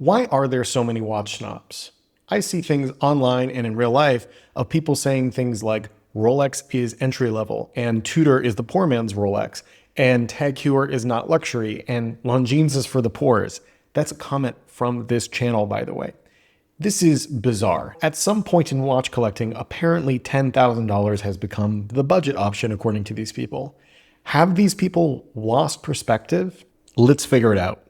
Why are there so many watch snobs? I see things online and in real life of people saying things like Rolex is entry level and Tudor is the poor man's Rolex and Tag Heuer is not luxury and Longines is for the poors. That's a comment from this channel, by the way. This is bizarre. At some point in watch collecting, apparently $10,000 has become the budget option according to these people. Have these people lost perspective? Let's figure it out.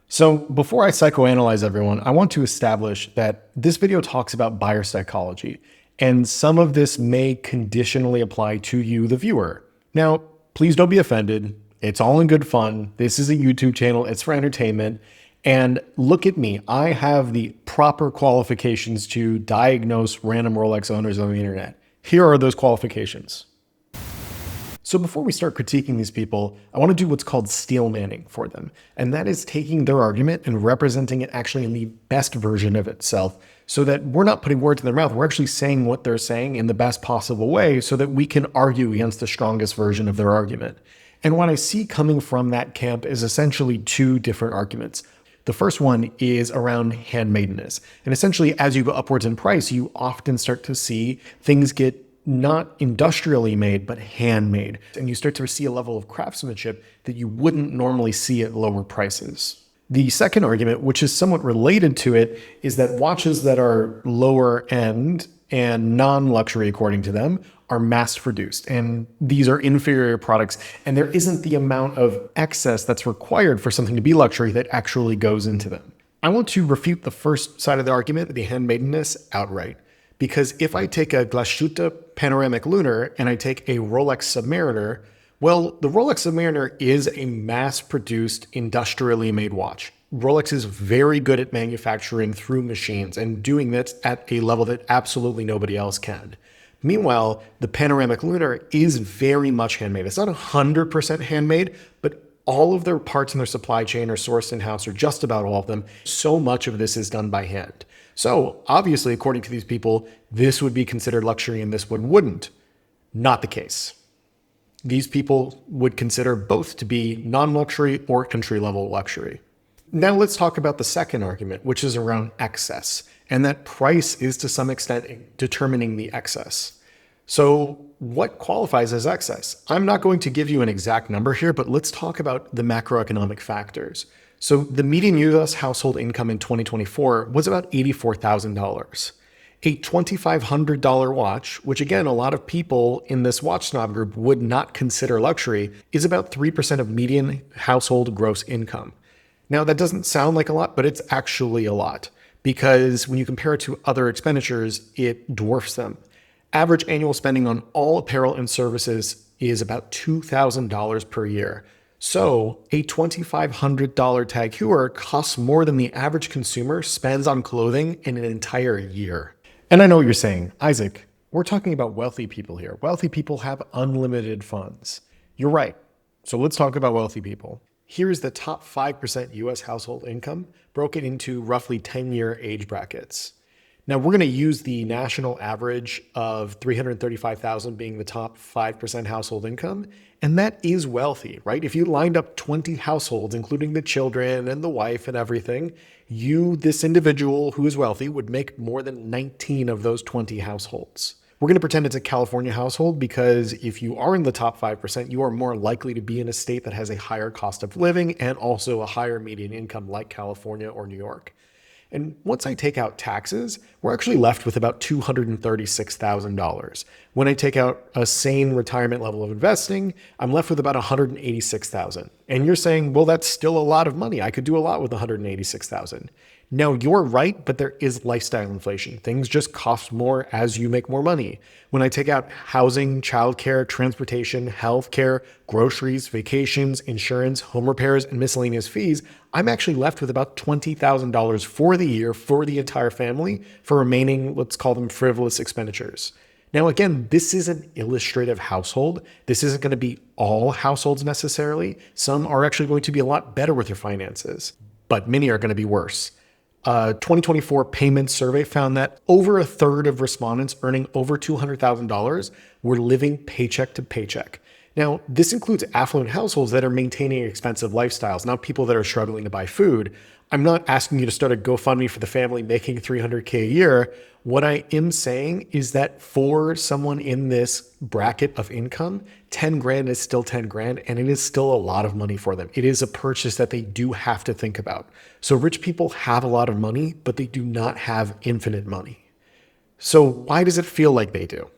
So before I psychoanalyze everyone, I want to establish that this video talks about buyer psychology, and some of this may conditionally apply to you, the viewer. Now, please don't be offended. It's all in good fun. This is a YouTube channel. It's for entertainment. And look at me. I have the proper qualifications to diagnose random Rolex owners on the internet. Here are those qualifications. So before we start critiquing these people, I want to do what's called Steelmanning for them. And that is taking their argument and representing it actually in the best version of itself so that we're not putting words in their mouth. We're actually saying what they're saying in the best possible way so that we can argue against the strongest version of their argument. And what I see coming from that camp is essentially two different arguments. The first one is around handmadeness. And essentially, as you go upwards in price, you often start to see things get not industrially made, but handmade. And you start to see a level of craftsmanship that you wouldn't normally see at lower prices. The second argument, which is somewhat related to it, is that watches that are lower end and non-luxury, according to them, are mass-produced. And these are inferior products. And there isn't the amount of excess that's required for something to be luxury that actually goes into them. I want to refute the first side of the argument, the handmadeness, outright. Because if I take a Glashütte panoramic lunar and I take a Rolex Submariner, well, the Rolex Submariner is a mass-produced, industrially made watch. Rolex is very good at manufacturing through machines and doing that at a level that absolutely nobody else can. Meanwhile, the panoramic lunar is very much handmade. It's not 100% handmade, but all of their parts in their supply chain are sourced in-house, or just about all of them. So much of this is done by hand. So obviously, according to these people, this would be considered luxury and this one wouldn't. Not the case. These people would consider both to be non-luxury or entry-level luxury. Now let's talk about the second argument, which is around excess, and that price is to some extent determining the excess. So what qualifies as excess? I'm not going to give you an exact number here, but let's talk about the macroeconomic factors. So the median US household income in 2024 was about $84,000. A $2,500 watch, which again, a lot of people in this watch snob group would not consider luxury, is about 3% of median household gross income. Now that doesn't sound like a lot, but it's actually a lot because when you compare it to other expenditures, it dwarfs them. Average annual spending on all apparel and services is about $2,000 per year. So a $2,500 Tag Heuer costs more than the average consumer spends on clothing in an entire year. And I know what you're saying, Isaac, we're talking about wealthy people here. Wealthy people have unlimited funds. You're right. So let's talk about wealthy people. Here's the top 5% US household income broken into roughly 10-year age brackets. Now we're going to use the national average of 335,000 being the top 5% household income. And that is wealthy, right? If you lined up 20 households, including the children and the wife and everything, this individual who is wealthy would make more than 19 of those 20 households. We're going to pretend it's a California household because if you are in the top 5%, you are more likely to be in a state that has a higher cost of living and also a higher median income like California or New York. And once I take out taxes, we're actually left with about $236,000. When I take out a sane retirement level of investing, I'm left with about $186,000. And you're saying, well, that's still a lot of money. I could do a lot with $186,000. Now, you're right, but there is lifestyle inflation. Things just cost more as you make more money. When I take out housing, childcare, transportation, healthcare, groceries, vacations, insurance, home repairs, and miscellaneous fees, I'm actually left with about $20,000 for the year for the entire family for remaining, let's call them frivolous expenditures. Now, again, this is an illustrative household. This isn't going to be all households necessarily. Some are actually going to be a lot better with their finances, but many are going to be worse. A 2024 payment survey found that over a third of respondents earning over $200,000 were living paycheck to paycheck. Now, this includes affluent households that are maintaining expensive lifestyles, not people that are struggling to buy food. I'm not asking you to start a GoFundMe for the family making $300K a year. What I am saying is that for someone in this bracket of income, 10 grand is still 10 grand, and it is still a lot of money for them. It is a purchase that they do have to think about. So rich people have a lot of money, but they do not have infinite money. So why does it feel like they do?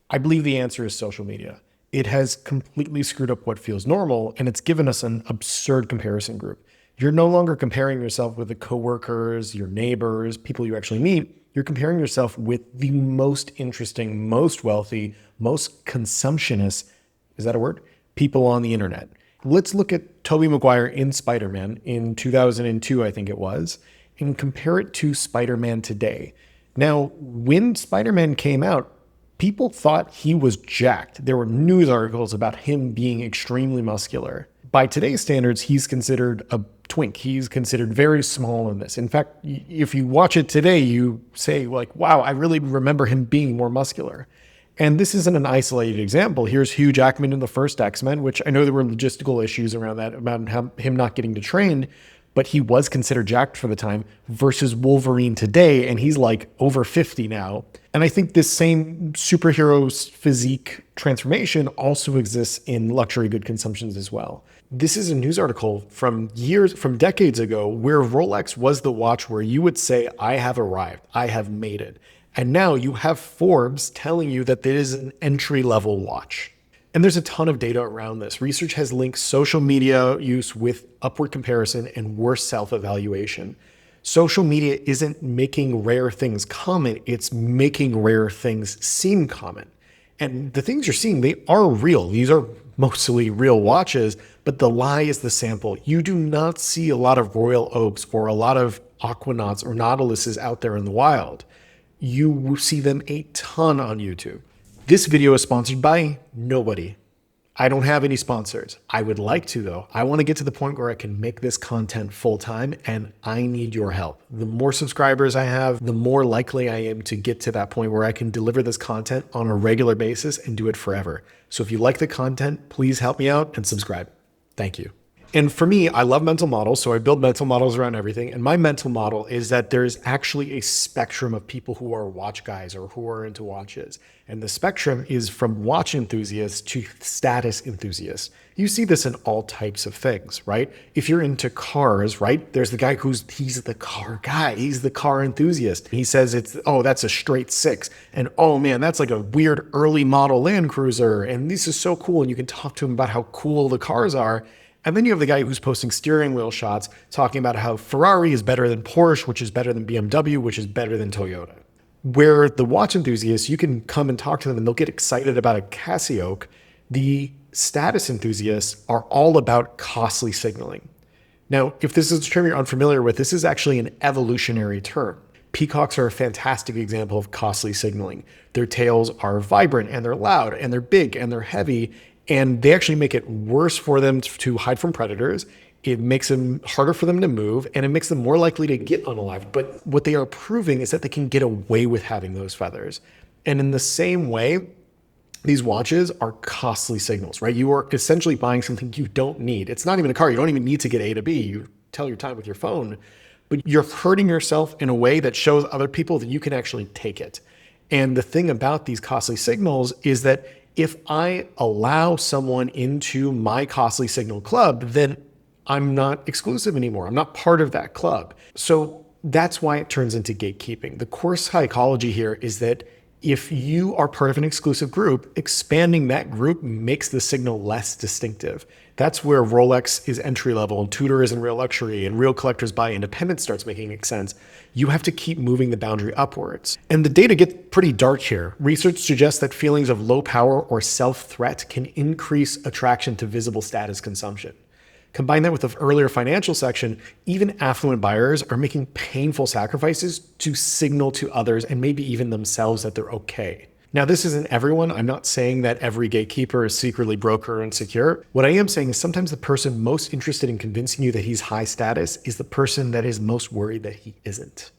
I believe the answer is social media. It has completely screwed up what feels normal, and it's given us an absurd comparison group. You're no longer comparing yourself with the coworkers, your neighbors, people you actually meet. You're comparing yourself with the most interesting, most wealthy, most consumptionist, is that a word? People on the internet. Let's look at Tobey Maguire in Spider-Man in 2002, I think it was, and compare it to Spider-Man today. Now, when Spider-Man came out, people thought he was jacked. There were news articles about him being extremely muscular. By today's standards, he's considered a twink. He's considered very small in this. In fact, if you watch it today, you say like, wow, I really remember him being more muscular. And this isn't an isolated example. Here's Hugh Jackman in the first X-Men, which I know there were logistical issues around that, about him not getting to train, but he was considered jacked for the time, versus Wolverine today, and he's like over 50 now. And I think this same superhero's physique transformation also exists in luxury good consumptions as well. This is a news article from decades ago, where Rolex was the watch where you would say, I have arrived, I have made it. And now you have Forbes telling you that this is an entry-level watch. And there's a ton of data around this. Research has linked social media use with upward comparison and worse self-evaluation. Social media isn't making rare things common, it's making rare things seem common. And the things you're seeing, they are real. These are mostly real watches, but the lie is the sample. You do not see a lot of Royal Oaks or a lot of Aquanauts or Nautiluses out there in the wild. You see them a ton on YouTube. This video is sponsored by nobody. I don't have any sponsors. I would like to though. I want to get to the point where I can make this content full time, and I need your help. The more subscribers I have, the more likely I am to get to that point where I can deliver this content on a regular basis and do it forever. So if you like the content, please help me out and subscribe. Thank you. And for me, I love mental models, so I build mental models around everything. And my mental model is that there's actually a spectrum of people who are watch guys or who are into watches. And the spectrum is from watch enthusiasts to status enthusiasts. You see this in all types of things, right? If you're into cars, right? There's the guy he's the car guy. He's the car enthusiast. He says oh, that's a straight 6. And oh man, that's like a weird early model Land Cruiser. And this is so cool. And you can talk to him about how cool the cars are. And then you have the guy who's posting steering wheel shots talking about how Ferrari is better than Porsche, which is better than BMW, which is better than Toyota. Where the watch enthusiasts, you can come and talk to them and they'll get excited about a Casio. The status enthusiasts are all about costly signaling. Now, if this is a term you're unfamiliar with, this is actually an evolutionary term. Peacocks are a fantastic example of costly signaling. Their tails are vibrant and they're loud and they're big and they're heavy. And they actually make it worse for them to hide from predators. It makes them harder for them to move, and it makes them more likely to get unalived. But what they are proving is that they can get away with having those feathers. And in the same way, these watches are costly signals, right? You are essentially buying something you don't need. It's not even a car. You don't even need to get A to B. You tell your time with your phone, but you're hurting yourself in a way that shows other people that you can actually take it. And the thing about these costly signals is that if I allow someone into my costly signal club, then I'm not exclusive anymore. I'm not part of that club. So that's why it turns into gatekeeping. The core psychology here is that if you are part of an exclusive group, expanding that group makes the signal less distinctive. That's where Rolex is entry level and Tudor is in real luxury and real collectors buy independent starts making sense. You have to keep moving the boundary upwards. And the data gets pretty dark here. Research suggests that feelings of low power or self-threat can increase attraction to visible status consumption. Combine that with the earlier financial section, even affluent buyers are making painful sacrifices to signal to others and maybe even themselves that they're okay. Now, this isn't everyone. I'm not saying that every gatekeeper is secretly broke or insecure. What I am saying is sometimes the person most interested in convincing you that he's high status is the person that is most worried that he isn't.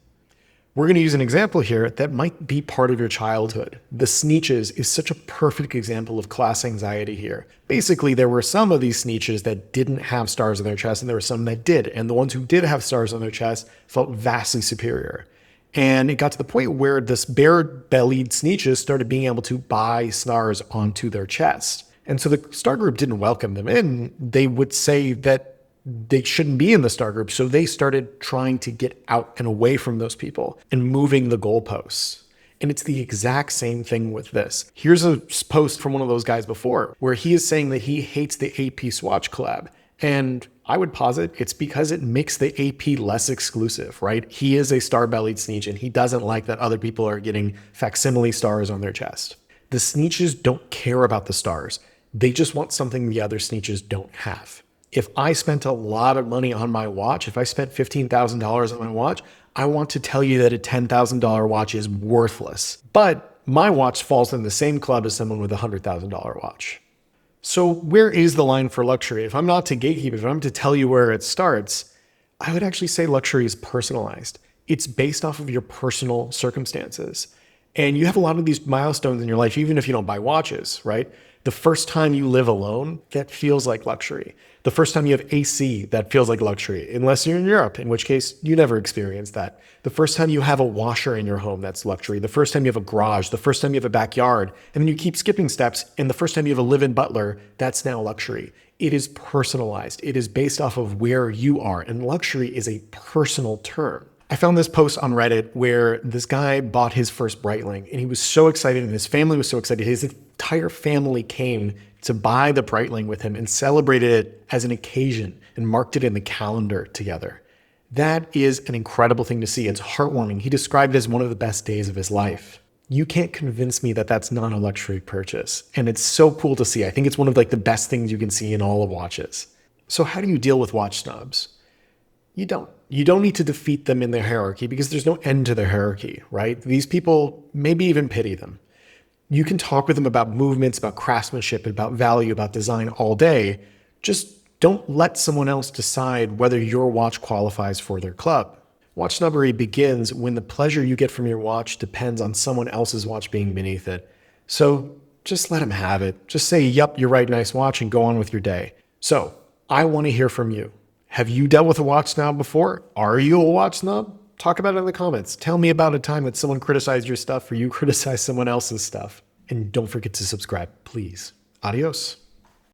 We're going to use an example here that might be part of your childhood. The Sneetches is such a perfect example of class anxiety here. Basically, there were some of these Sneetches that didn't have stars on their chest, and there were some that did. And the ones who did have stars on their chest felt vastly superior. And it got to the point where this bare-bellied Sneetches started being able to buy stars onto their chest. And so the star group didn't welcome them in. They would say that they shouldn't be in the star group. So they started trying to get out and away from those people and moving the goalposts. And it's the exact same thing with this. Here's a post from one of those guys before where he is saying that he hates the AP swatch collab. And I would posit it's because it makes the AP less exclusive, right? He is a star-bellied Sneetch and he doesn't like that other people are getting facsimile stars on their chest. The Sneetches don't care about the stars. They just want something the other Sneetches don't have. If I spent a lot of money on my watch, if I spent $15,000 on my watch, I want to tell you that a $10,000 watch is worthless. But my watch falls in the same club as someone with a $100,000 watch. So where is the line for luxury? If I'm not to gatekeep, if I'm to tell you where it starts, I would actually say luxury is personalized. It's based off of your personal circumstances. And you have a lot of these milestones in your life, even if you don't buy watches, right? The first time you live alone, that feels like luxury. The first time you have AC, that feels like luxury, unless you're in Europe, in which case you never experience that. The first time you have a washer in your home, that's luxury. The first time you have a garage, the first time you have a backyard, and then you keep skipping steps, and the first time you have a live-in butler, that's now luxury. It is personalized. It is based off of where you are, and luxury is a personal term. I found this post on Reddit where this guy bought his first Breitling, and he was so excited, and his family was so excited. His entire family came to buy the Breitling with him and celebrated it as an occasion and marked it in the calendar together. That is an incredible thing to see. It's heartwarming. He described it as one of the best days of his life. You can't convince me that that's not a luxury purchase. And it's so cool to see. I think it's one of like the best things you can see in all of watches. So how do you deal with watch snobs? You don't. You don't need to defeat them in their hierarchy because there's no end to their hierarchy, right? These people, maybe even pity them. You can talk with them about movements, about craftsmanship, about value, about design all day. Just don't let someone else decide whether your watch qualifies for their club. Watch snobbery begins when the pleasure you get from your watch depends on someone else's watch being beneath it. So just let them have it. Just say, yup, you're right, nice watch, and go on with your day. So I want to hear from you. Have you dealt with a watch snob before? Are you a watch snob? Talk about it in the comments. Tell me about a time that someone criticized your stuff or you criticized someone else's stuff. And don't forget to subscribe, please. Adios.